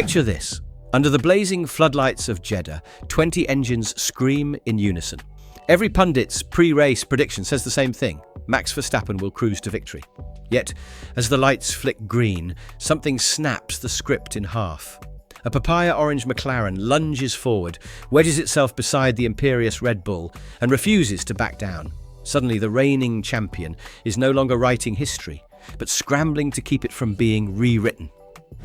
Picture this. Under the blazing floodlights of Jeddah, 20 engines scream in unison. Every pundit's pre-race prediction says the same thing. Max Verstappen will cruise to victory. Yet, as the lights flick green, something snaps the script in half. A papaya-orange McLaren lunges forward, wedges itself beside the imperious Red Bull, and refuses to back down. Suddenly, the reigning champion is no longer writing history, but scrambling to keep it from being rewritten.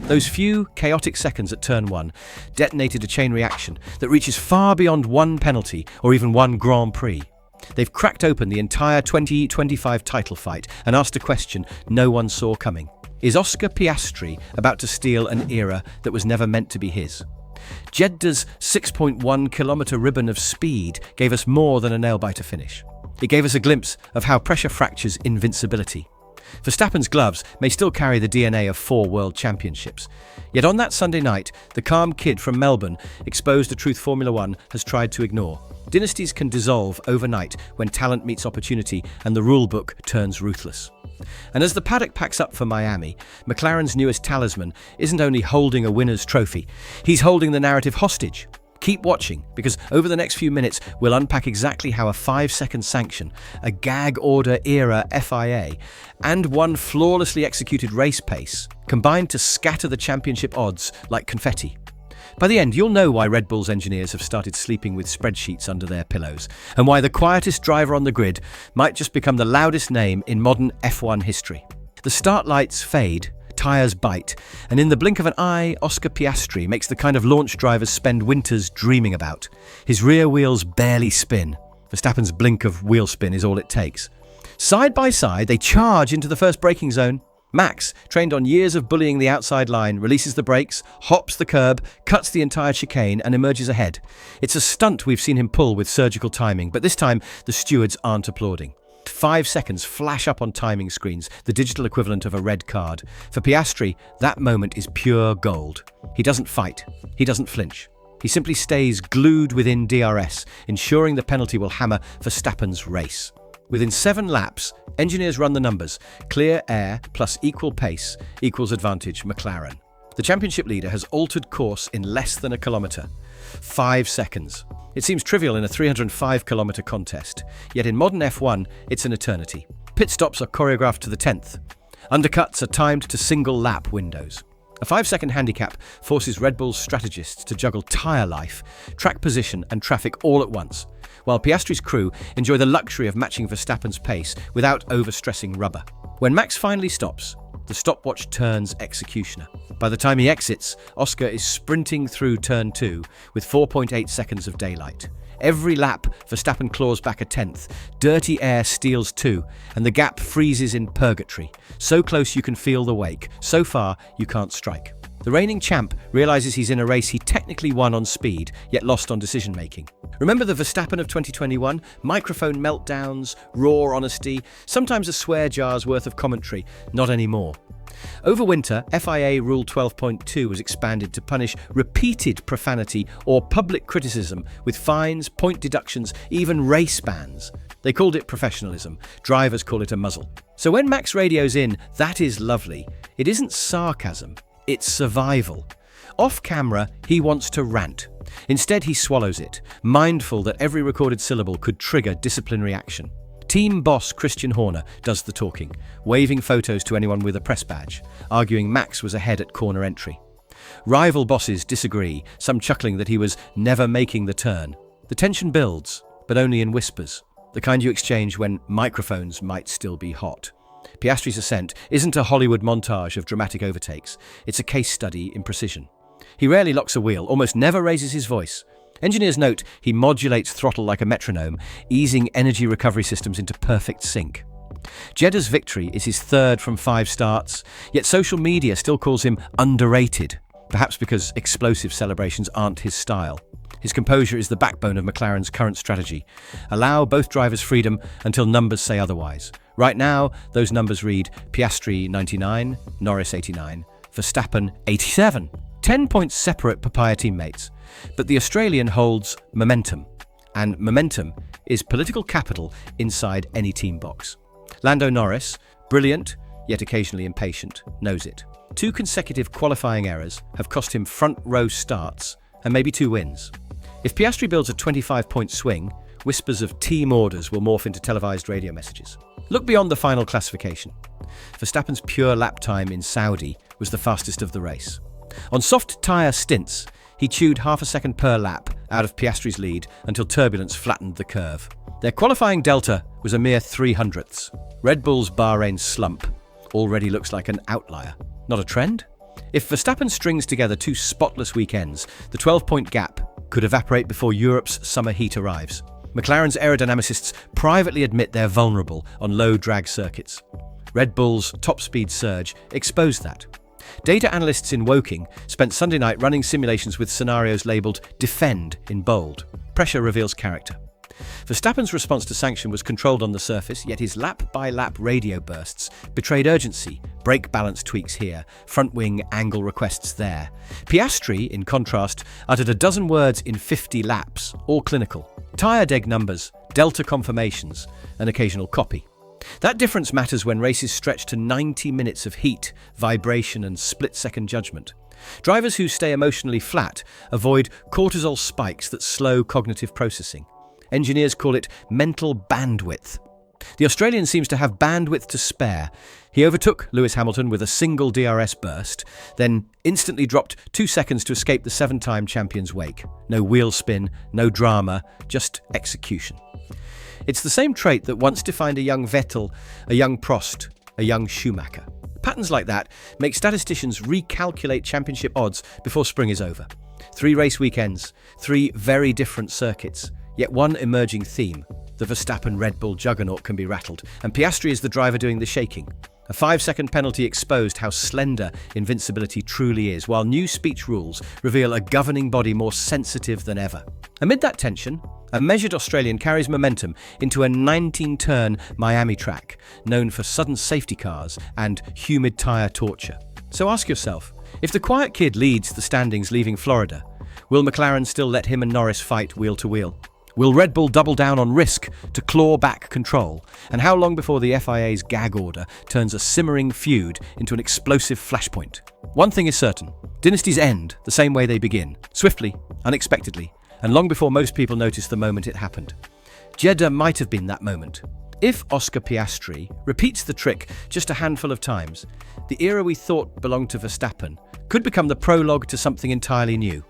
Those few chaotic seconds at turn 1 detonated a chain reaction that reaches far beyond one penalty or even one Grand Prix. They've cracked open the entire 2025 title fight and asked a question no one saw coming. Is Oscar Piastri about to steal an era that was never meant to be his? Jeddah's 6.1-kilometre ribbon of speed gave us more than a nail-biter finish. It gave us a glimpse of how pressure fractures invincibility. Verstappen's gloves may still carry the DNA of 4 world championships. Yet on that Sunday night, the calm kid from Melbourne exposed a truth Formula One has tried to ignore. Dynasties can dissolve overnight when talent meets opportunity and the rulebook turns ruthless. And as the paddock packs up for Miami, McLaren's newest talisman isn't only holding a winner's trophy, he's holding the narrative hostage. Keep watching, because over the next few minutes, we'll unpack exactly how a 5-second sanction, a gag order era FIA, and one flawlessly executed race pace combined to scatter the championship odds like confetti. By the end, you'll know why Red Bull's engineers have started sleeping with spreadsheets under their pillows, and why the quietest driver on the grid might just become the loudest name in modern F1 history. The start lights fade, tyres bite, and in the blink of an eye, Oscar Piastri makes the kind of launch drivers spend winters dreaming about. His rear wheels barely spin. Verstappen's blink of wheel spin is all it takes. Side by side, they charge into the first braking zone. Max, trained on years of bullying the outside line, releases the brakes, hops the curb, cuts the entire chicane, and emerges ahead. It's a stunt we've seen him pull with surgical timing, but this time the stewards aren't applauding. 5 seconds flash up on timing screens, the digital equivalent of a red card. For Piastri, that moment is pure gold. He doesn't fight. He doesn't flinch. He simply stays glued within DRS, ensuring the penalty will hammer Verstappen's race. Within 7 laps, engineers run the numbers. Clear air plus equal pace equals advantage McLaren. The championship leader has altered course in less than a kilometre. 5 seconds. It seems trivial in a 305-kilometre contest, yet in modern F1, it's an eternity. Pit stops are choreographed to the 10th. Undercuts are timed to single-lap windows. A 5-second handicap forces Red Bull's strategists to juggle tyre life, track position and traffic all at once, while Piastri's crew enjoy the luxury of matching Verstappen's pace without overstressing rubber. When Max finally stops, the stopwatch turns executioner. By the time he exits, Oscar is sprinting through turn 2 with 4.8 seconds of daylight. Every lap, Verstappen claws back a 10th, dirty air steals 2, and the gap freezes in purgatory. So close you can feel the wake, so far you can't strike. The reigning champ realises he's in a race he technically won on speed, yet lost on decision-making. Remember the Verstappen of 2021? Microphone meltdowns, raw honesty, sometimes a swear jar's worth of commentary. Not anymore. Over winter, FIA Rule 12.2 was expanded to punish repeated profanity or public criticism with fines, point deductions, even race bans. They called it professionalism. Drivers call it a muzzle. So when Max radios in, "That is lovely," it isn't sarcasm. It's survival. Off camera, he wants to rant. Instead, he swallows it, mindful that every recorded syllable could trigger disciplinary action. Team boss Christian Horner does the talking, waving photos to anyone with a press badge, arguing Max was ahead at corner entry. Rival bosses disagree, some chuckling that he was never making the turn. The tension builds, but only in whispers, the kind you exchange when microphones might still be hot. Piastri's ascent isn't a Hollywood montage of dramatic overtakes. It's a case study in precision. He rarely locks a wheel, almost never raises his voice. Engineers note he modulates throttle like a metronome, easing energy recovery systems into perfect sync. Jeddah's victory is his 3rd from 5 starts, yet social media still calls him underrated, perhaps because explosive celebrations aren't his style. His composure is the backbone of McLaren's current strategy. Allow both drivers freedom until numbers say otherwise. Right now, those numbers read Piastri 99, Norris 89, Verstappen 87. 10 points separate papaya teammates. But the Australian holds momentum. And momentum is political capital inside any team box. Lando Norris, brilliant, yet occasionally impatient, knows it. 2 consecutive qualifying errors have cost him front-row starts and maybe 2 wins. If Piastri builds a 25-point swing, whispers of team orders will morph into televised radio messages. Look beyond the final classification. Verstappen's pure lap time in Saudi was the fastest of the race. On soft tyre stints, he chewed half a second per lap out of Piastri's lead until turbulence flattened the curve. Their qualifying delta was a mere 300ths. Red Bull's Bahrain slump already looks like an outlier, not a trend. If Verstappen strings together 2 spotless weekends, the 12-point gap could evaporate before Europe's summer heat arrives. McLaren's aerodynamicists privately admit they're vulnerable on low-drag circuits. Red Bull's top-speed surge exposed that. Data analysts in Woking spent Sunday night running simulations with scenarios labelled "Defend" in bold. Pressure reveals character. Verstappen's response to sanction was controlled on the surface, yet his lap-by-lap radio bursts betrayed urgency. Brake balance tweaks here, front wing angle requests there. Piastri, in contrast, uttered a dozen words in 50 laps, all clinical. Tyre deg numbers, delta confirmations, an occasional copy. That difference matters when races stretch to 90 minutes of heat, vibration and split-second judgment. Drivers who stay emotionally flat avoid cortisol spikes that slow cognitive processing. Engineers call it mental bandwidth. The Australian seems to have bandwidth to spare. He overtook Lewis Hamilton with a single DRS burst, then instantly dropped 2 seconds to escape the 7-time champion's wake. No wheel spin, no drama, just execution. It's the same trait that once defined a young Vettel, a young Prost, a young Schumacher. Patterns like that make statisticians recalculate championship odds before spring is over. 3 race weekends, 3 very different circuits, yet one emerging theme. The Verstappen Red Bull juggernaut can be rattled, and Piastri is the driver doing the shaking. A 5-second penalty exposed how slender invincibility truly is, while new speech rules reveal a governing body more sensitive than ever. Amid that tension, a measured Australian carries momentum into a 19-turn Miami track, known for sudden safety cars and humid tyre torture. So ask yourself, if the quiet kid leads the standings leaving Florida, will McLaren still let him and Norris fight wheel to wheel? Will Red Bull double down on risk to claw back control? And how long before the FIA's gag order turns a simmering feud into an explosive flashpoint? One thing is certain, dynasties end the same way they begin, swiftly, unexpectedly, and long before most people notice the moment it happened. Jeddah might have been that moment. If Oscar Piastri repeats the trick just a handful of times, the era we thought belonged to Verstappen could become the prologue to something entirely new.